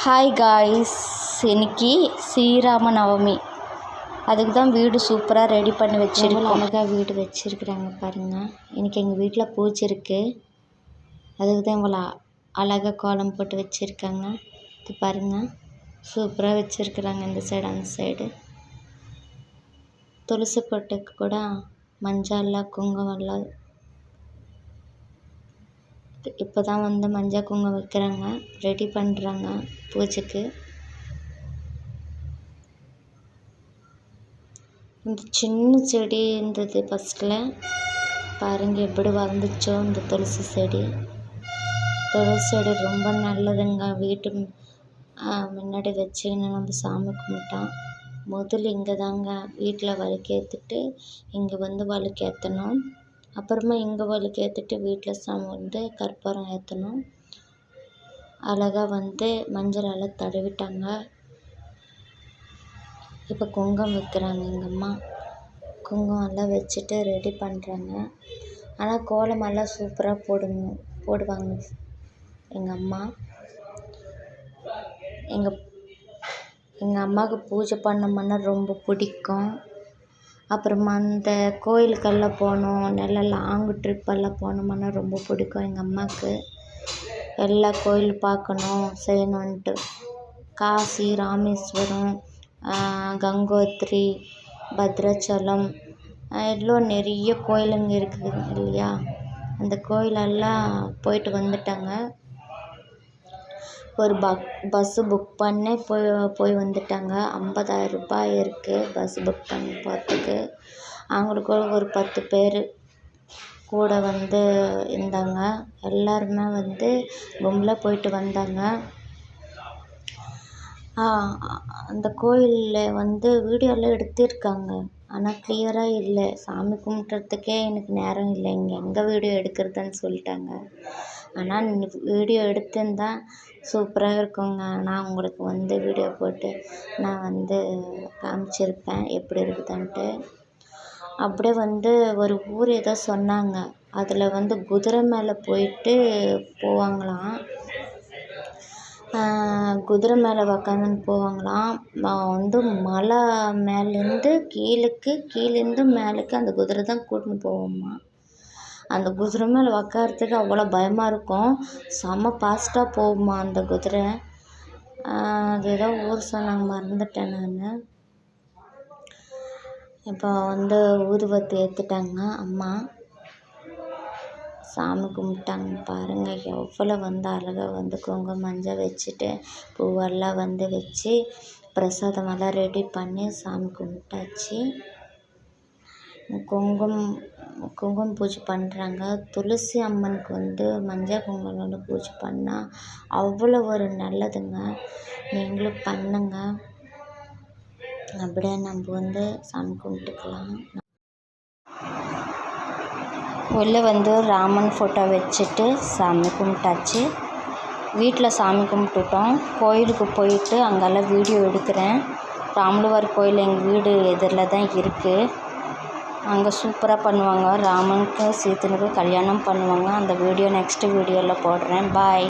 Hi guys, இன்னைக்கு ஸ்ரீராம நவமி. அதுக்கு தான் வீடு சூப்பராக ரெடி பண்ணி வச்சுருக்கோம். அழகாக வீடு வச்சுருக்குறாங்க பாருங்கள். இன்றைக்கி எங்கள் வீட்டில் பூஜை இருக்குது. அதுக்கு தான் இவ்வளோ அழகாக கோலம் போட்டு வச்சுருக்காங்க. இது பாருங்கள், சூப்பராக வச்சுருக்குறாங்க. இந்த சைடு அந்த சைடு துளசி கொட்டைக்கு கூட மஞ்சள் குங்குமம்லாம் இப்போ தான் மஞ்சள் குங்குமம் வைக்கிறாங்க, ரெடி பண்ணுறாங்க பூஜைக்கு. இந்த சின்ன செடி இருந்தது ஃபஸ்ட்டில், பாருங்கள் எப்படி வளர்ந்துச்சோ இந்த துளசி செடி. துளசி செடி ரொம்ப நல்லதுங்க. வீட்டு முன்னாடி வச்சுக்கின்னு நம்ம சாமி கும்பிட்டா முதல்ல இங்கே தாங்க வீட்டில் விளக்கேற்றிட்டு இங்கே விளக்கேற்றணும். அப்புறமா இங்கே விளக்கேற்றிட்டு வீட்டில் சாமி கற்பூரம் ஏற்றணும். அழகாக மஞ்சளால் தடவிட்டாங்க. இப்போ குங்குமம் வைக்கிறாங்க எங்கள் அம்மா. குங்குமம் எல்லாம் வச்சுட்டு ரெடி பண்ணுறாங்க. ஆனால் கோலமெல்லாம் சூப்பராக போடுவாங்க எங்கள் அம்மா. எங்கள் அம்மாவுக்கு பூஜை பண்ணோம்னா ரொம்ப பிடிக்கும். அப்புறமா அந்த கோயிலுக்கெல்லாம் போகணும், நல்லா லாங் ட்ரிப்பெல்லாம் போனோம்னா ரொம்ப பிடிக்கும் எங்கள் அம்மாவுக்கு. எல்லா கோயில் பார்க்கணும் செய்யணுன்ட்டு. காசி, ராமேஸ்வரம், கங்கோத்ரி, பத்ராச்சலம், எல்லாம் நிறைய கோயிலுங்க இருக்குது இல்லையா. அந்த கோயிலெல்லாம் போயிட்டு வந்துட்டாங்க. ஒரு பஸ்ஸு புக் பண்ணி போய் வந்துட்டாங்க. 50,000 ரூபாய் இருக்குது பஸ் புக் பண்ணி போகிறதுக்கு. அவங்களுக்கு ஒரு 10 பேர் கூட இருந்தாங்க. எல்லாருமே கும்பலாக போயிட்டு வந்தாங்க. அந்த கோயிலில் வீடியோலாம் எடுத்திருக்காங்க, ஆனால் கிளியராக இல்லை. சாமி கும்பிட்றதுக்கே எனக்கு நேரம் இல்லை, எங்கே வீடியோ எடுக்கிறதுன்னு சொல்லிட்டாங்க. ஆனால் வீடியோ எடுத்திருந்தா சூப்பராக இருக்குங்க. நான் உங்களுக்கு வீடியோ போட்டு நான் காமிச்சிருப்பேன் எப்படி இருக்குதுன்ட்டு. அப்படியே ஒரு ஊர் ஏதோ சொன்னாங்க, அதில் குதிரை மேலே போயிட்டு போவாங்களாம். குதிரை மேலே உக்காந்துன்னு போவாங்களாம். மலை மேலேருந்து கீழேருந்து மேலுக்கு அந்த குதிரை தான் கூட்டின்னு போவோம்மா. அந்த குதிரை மேலே உக்காரத்துக்கு அவ்வளோ பயமாக இருக்கும். செம்ம ஃபாஸ்ட்டாக போகுமா அந்த குதிரை. அது ஏதோ ஊர் சொன்னாங்க, மறந்துட்டேன் நான். இப்போ ஊதுபத்தி ஏற்றிட்டாங்க அம்மா, சாமி கும்பிட்டாங்க. பாருங்கள் எவ்வளோ அழகாக குங்குமம் மஞ்சள் வச்சுட்டு பூவெல்லாம் வச்சு பிரசாதமெல்லாம் ரெடி பண்ணி சாமி கும்பிட்டாச்சு. குங்குமம் பூஜை பண்ணுறாங்க. துளசி அம்மனுக்கு மஞ்சள் குங்குமம் பூஜை பண்ணால் அவ்வளோ ஒரு நல்லதுங்க. நீங்களும் பண்ணுங்க. அப்படியே நம்ம சாமி கும்பிட்டுக்கலாம். உள்ளே ராமன் ஃபோட்டோ வச்சுட்டு சாமி கும்பிட்டாச்சு. வீட்டில் சாமி கும்பிட்டுட்டோம். கோயிலுக்கு போயிட்டு அங்கெல்லாம் வீடியோ எடுக்கிறேன். ராமலுவார் கோயில் எங்கள் வீடு எதிரில் தான் இருக்குது. அங்கே சூப்பராக பண்ணுவாங்க. ராமனுக்கு சீதனுக்கு கல்யாணம் பண்ணுவாங்க. அந்த வீடியோ நெக்ஸ்ட் வீடியோவில் போடுறேன். பாய்.